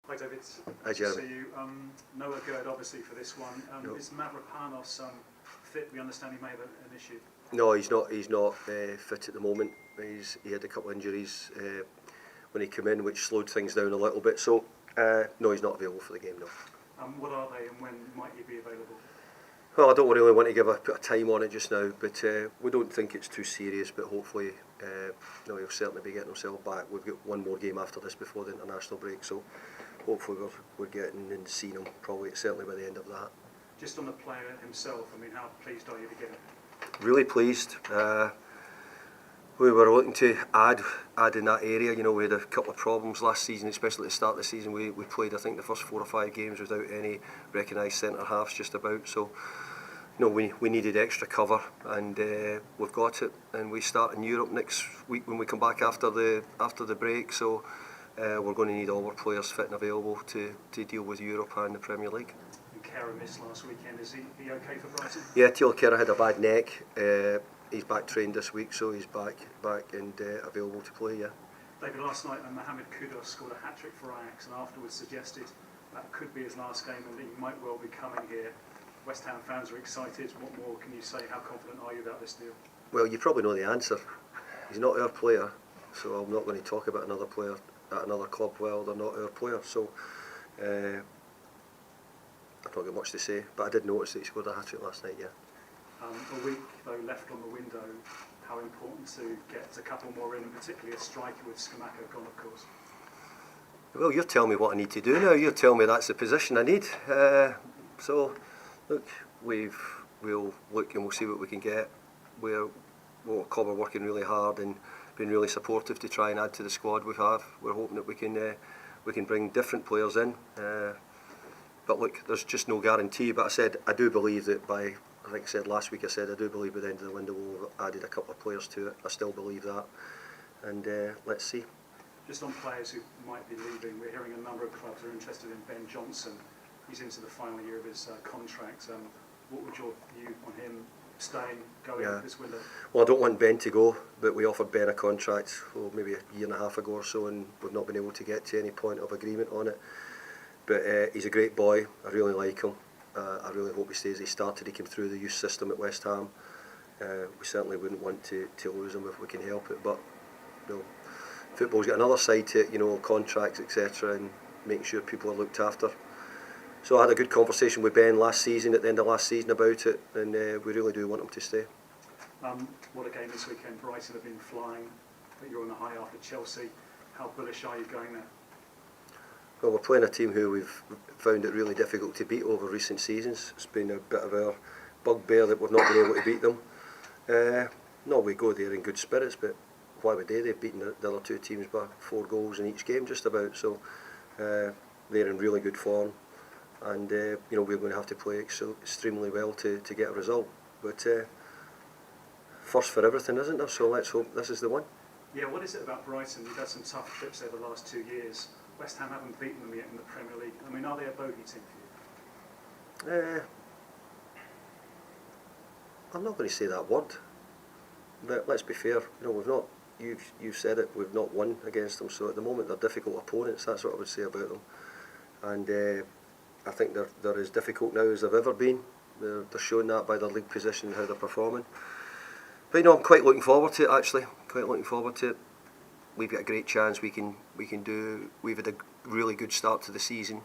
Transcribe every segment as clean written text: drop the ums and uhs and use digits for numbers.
Hi David, Hi good to Jeremy. see you. Noah Gerd obviously for this one. No. Is Mavropanos fit? We understand he may have an issue. No, he's not. He's not fit at the moment. He had a couple of injuries when he came in, which slowed things down a little bit. So no, he's not available for the game. No. What are they, and when might he be available? Well, I don't really want to put a time on it just now, but we don't think it's too serious. But hopefully, no, he'll certainly be getting himself back. We've got one more game after this before the international break, so hopefully we're getting and seeing him probably certainly by the end of that. Just on the player himself, I mean, how pleased are you to get him? Really pleased. We were looking to add in that area. You know, we had a couple of problems last season, especially at the start of the season. We played, I think, the first 4 or 5 games without any recognised centre halves just about. So, you know, we needed extra cover, and we've got it. And we start in Europe next week when we come back after the break. So we're going to need all our players fit and available to deal with Europe and the Premier League. And Kerr missed last weekend. Is he okay for Brighton? Yeah, Taylor Kerr had a bad neck. He's back trained this week, so he's back and available to play. Yeah. David, last night Mohamed Kudus scored a hat-trick for Ajax and afterwards suggested that could be his last game and that he might well be coming here. West Ham fans are excited. What more can you say? How confident are you about this deal? Well, you probably know the answer. He's not our player, so I'm not going to talk about another player at another club while they're not our player. So I've not got much to say, but I did notice that he scored a hat-trick last night. Yeah. A week though left on the window. How important to get a couple more in, and particularly a striker with Scamacca gone, of course. Well, you're telling me what I need to do now. You're telling me that's the position I need. So, look, we'll look and we'll see what we can get. We're working really hard and been really supportive to try and add to the squad we have. We're hoping that we can bring different players in. But look, there's just no guarantee. But I said I do believe that I think I said last week, I do believe by the end of the window we'll have added a couple of players to it. I still believe that. And let's see. Just on players who might be leaving, we're hearing a number of clubs are interested in Ben Johnson. He's into the final year of his contract. What would your view on him staying, going this window? Well, I don't want Ben to go, but we offered Ben a contract maybe a year and a half ago or so, and we've not been able to get to any point of agreement on it. But he's a great boy. I really like him. I really hope he stays. He started, he came through the youth system at West Ham. We certainly wouldn't want to lose him if we can help it, but you know, football's got another side to it, you know, contracts, etc., and making sure people are looked after. So I had a good conversation with Ben at the end of last season about it, and we really do want him to stay. What a game this weekend. Brighton have been flying, but you're on the high after Chelsea. How bullish are you going there? Well, we're playing a team who we've found it really difficult to beat over recent seasons. It's been a bit of our bugbear that we've not been able to beat them. No, we go there in good spirits, but why would they? They've beaten the other 2 teams by 4 goals in each game just about. So they're in really good form, and you know, we're going to have to play extremely well to get a result. But first for everything, isn't there? So let's hope this is the one. Yeah, what is it about Brighton? You've had some tough trips over the last 2 years. West Ham haven't beaten them yet in the Premier League. I mean, are they a bogey team for you? I'm not going to say that word. But let's be fair. You know, we've not. You've said it. We've not won against them. So at the moment, they're difficult opponents. That's what I would say about them. And I think they're as difficult now as they've ever been. They're showing that by their league position and how they're performing. But you know, I'm quite looking forward to it. Actually, quite looking forward to it. We've got a great chance. We can do. We've had a really good start to the season.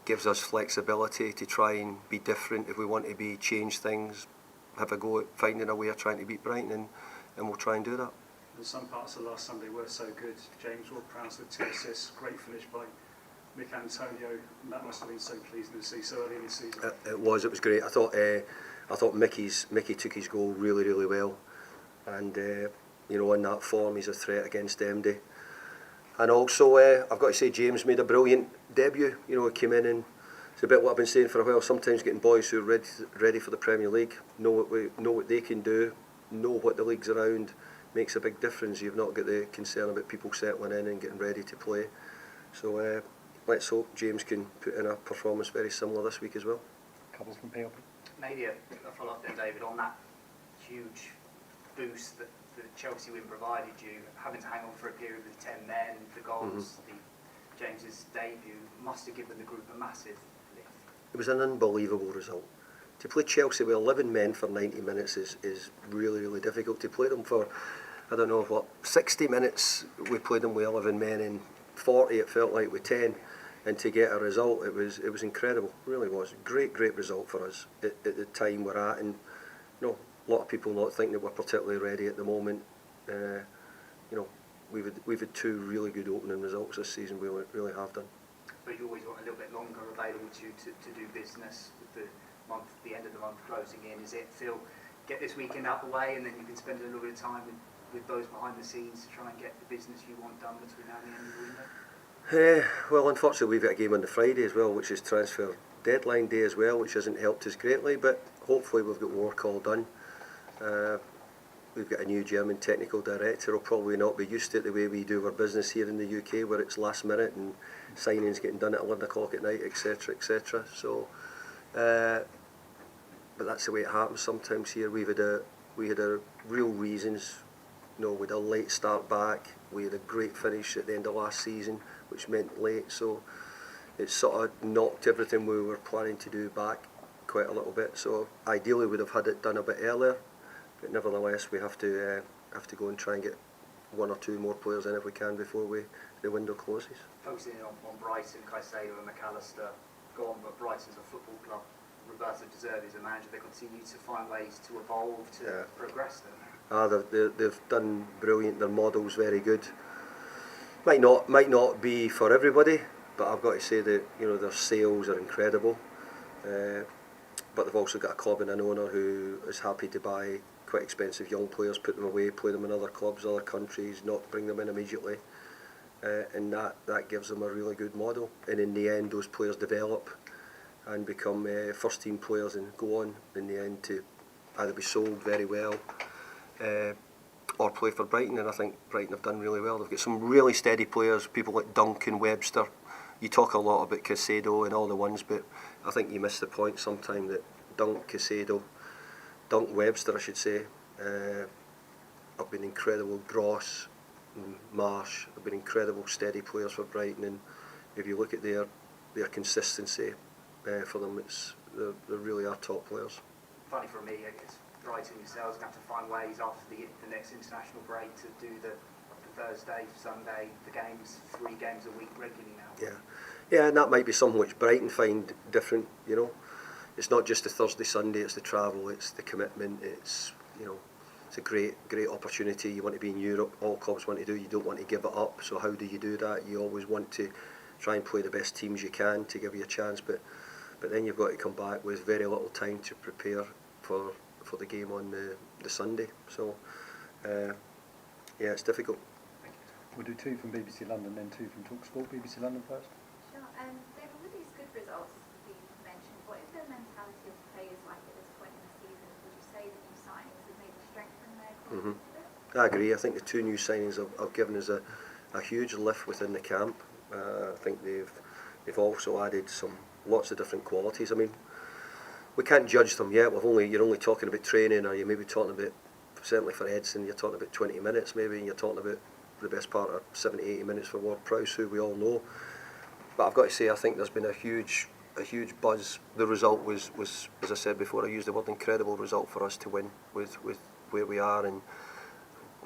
Gives us flexibility to try and be different if we want to change things. Have a go at finding a way of trying to beat Brighton, and we'll try and do that. And some parts of last Sunday were so good. James Ward-Prowse with 2 assists. Great finish by Mick Antonio. And that must have been so pleasing to see so early in the season. It was great. I thought Mickey took his goal really, really well, and you know, in that form, he's a threat against MD. And also, I've got to say, James made a brilliant debut. You know, he came in, and it's a bit what I've been saying for a while. Sometimes getting boys who are ready for the Premier League, know what they can do, know what the league's around, makes a big difference. You've not got the concern about people settling in and getting ready to play. So let's hope James can put in a performance very similar this week as well. Couple from PLP. Maybe a follow-up then, David, on that huge boost that the Chelsea win provided you, having to hang on for a period with 10 men, the goals, the James's debut must have given the group a massive lift. It was an unbelievable result. To play Chelsea with 11 men for 90 minutes is really, really difficult. To play them for, I don't know what, 60 minutes we played them with 11 men, and 40 it felt like with 10, and to get a result, it was incredible. It really was. Great result for us at the time we're at, and you know, a lot of people not think that we're particularly ready at the moment. You know, we've had two really good opening results this season. We really have done. But you always want a little bit longer available to you to do business with the end of the month closing in. Is it, Phil, get this weekend out the way and then you can spend a little bit of time with those behind the scenes to try and get the business you want done between now and the end of the window? Well, unfortunately we've got a game on the Friday as well, which is transfer deadline day as well, which hasn't helped us greatly, but hopefully we've got work all done. We've got a new German technical director. Will probably not be used to it the way we do our business here in the UK, where it's last minute and signings getting done at 11 o'clock at night, etc, etc. So, but that's the way it happens sometimes here. We had a real reasons. You know, we had a late start back. We had a great finish at the end of last season, which meant late. So it sort of knocked everything we were planning to do back quite a little bit. So ideally we'd have had it done a bit earlier. But nevertheless, we have to go and try and get one or two more players in if we can before the window closes. Focusing on Brighton, Caicedo and McAllister gone, but Brighton's a football club. Roberto De Zerbi is a manager. They continue to find ways to evolve, to progress, don't they? They've done brilliant. Their model's very good. Might not be for everybody, but I've got to say that, you know, their sales are incredible. But they've also got a club and an owner who is happy to buy quite expensive young players, put them away, play them in other clubs, other countries, not bring them in immediately, and that gives them a really good model. And in the end, those players develop and become first team players and go on in the end to either be sold very well or play for Brighton. And I think Brighton have done really well. They've got some really steady players, people like Duncan, Webster. You talk a lot about Caicedo and all the ones, but I think you miss the point sometime that Webster, I should say, have been incredible. Gross, Marsh have been incredible steady players for Brighton, and if you look at their consistency for them, they really are top players. Funny for me, I guess Brighton yourselves have to find ways after the next international break to do the Thursday, Sunday, the games, 3 games a week regularly now. Yeah, and that might be something which Brighton find different. You know, it's not just the Thursday, Sunday. It's the travel. It's the commitment. It's, you know, it's a great opportunity. You want to be in Europe. All clubs want to do. You don't want to give it up. So how do you do that? You always want to try and play the best teams you can to give you a chance. But then you've got to come back with very little time to prepare for the game on the Sunday. So yeah, it's difficult. We'll do 2 from BBC London, then 2 from TalkSport. BBC London first. Sure. David, with these good results that you mentioned, what is the mentality of players like at this point in the season? Would you say the new signings have maybe strengthened their confidence a bit? I agree. I think the 2 new signings have given us a huge lift within the camp. I think they've also added lots of different qualities. I mean, we can't judge them yet. You're only talking about training, or you maybe talking about, certainly for Edson, you're talking about 20 minutes maybe, and you're talking about the best part of 70-80 minutes for Ward-Prowse, who we all know. But I've got to say, I think there's been a huge buzz. The result was, as I said before, I used the word incredible result for us to win with where we are and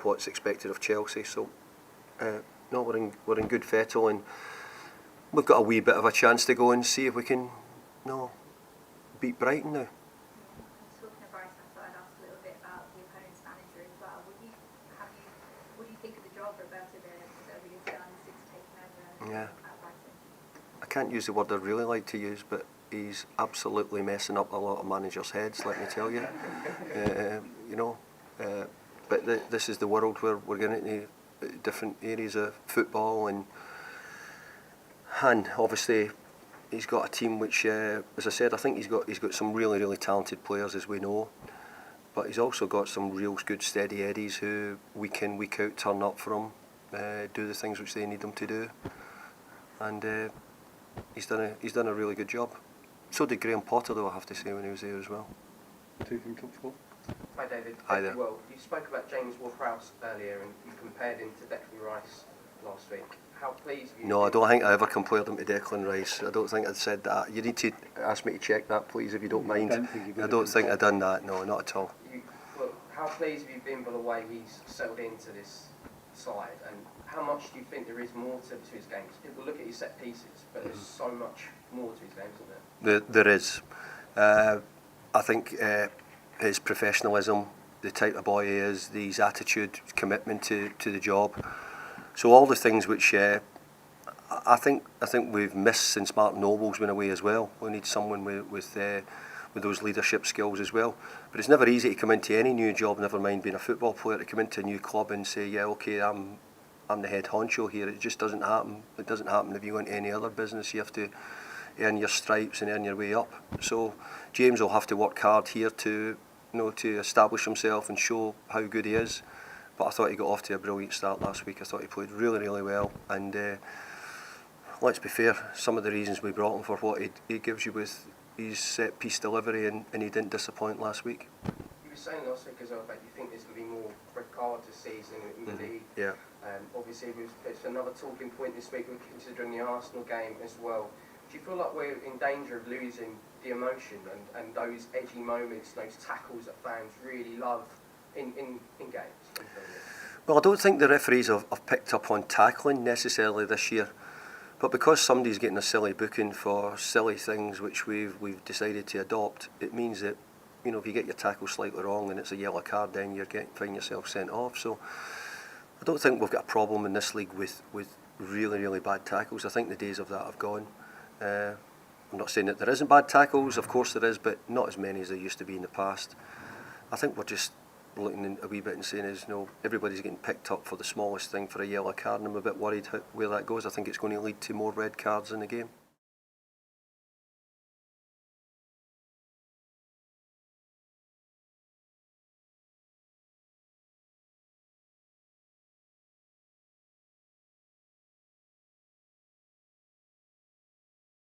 what's expected of Chelsea. So no, we're in good fettle, and we've got a wee bit of a chance to go and see if we can beat Brighton now. Talking of Brighton, I thought I'd ask a little bit about the opponent's manager as well. What do you think of the job Roberto De Zerbi has done since taking over at Brighton? I can't use the word I really like to use, but he's absolutely messing up a lot of managers' heads, let me tell you. You know, but this is the world where we're getting into different areas of football, and obviously he's got a team which, as I said, I think he's got some really talented players, as we know, but he's also got some real good steady eddies who week in, week out turn up for him, do the things which they need them to do, and he's done a really good job. So did Graham Potter, though, I have to say, when he was there as well. 2 from TalkSport. Hi David. Hi there. Well, you spoke about James Ward-Prowse earlier and you compared him to Declan Rice last week. how pleased have you No, I been? don't think I ever compared him to Declan Rice. I don't think I'd said that. You need to ask me to check that, please, if you don't mind. I don't think you would I have don't think compared. I've done that. No, not at all. Well, how pleased have you been by the way he's settled into this side, and how much do you think there is more to his games? People look at his set pieces, but there's so much more to his games, isn't there? There is. I think his professionalism, the type of boy he is, his attitude, commitment to the job. So all the things which I think we've missed since Martin Noble's been away as well. We need someone with those leadership skills as well. But it's never easy to come into any new job, never mind being a football player, to come into a new club and say, yeah, okay, I'm the head honcho here. It just doesn't happen. It doesn't happen if you go into any other business. You have to earn your stripes and earn your way up. So James will have to work hard here to establish himself and show how good he is. But I thought he got off to a brilliant start last week. I thought he played really, really well. And let's be fair, some of the reasons we brought him for what he gives you with his set piece delivery, and he didn't disappoint last week. You were saying last week as well that you think there's going to be more red cards this season in the league. Yeah. Obviously, it's another talking point this week. We're considering the Arsenal game as well. Do you feel like we're in danger of losing the emotion and those edgy moments, those tackles that fans really love in games? Well, I don't think the referees have picked up on tackling necessarily this year, but because somebody's getting a silly booking for silly things which we've decided to adopt, it means that if you get your tackle slightly wrong and it's a yellow card, then you find yourself sent off. So I don't think we've got a problem in this league with really, really bad tackles. I think the days of that have gone. I'm not saying that there isn't bad tackles, of course there is, but not as many as there used to be in the past. I think we're just looking a wee bit and saying everybody's getting picked up for the smallest thing for a yellow card, and I'm a bit worried where that goes. I think it's going to lead to more red cards in the game.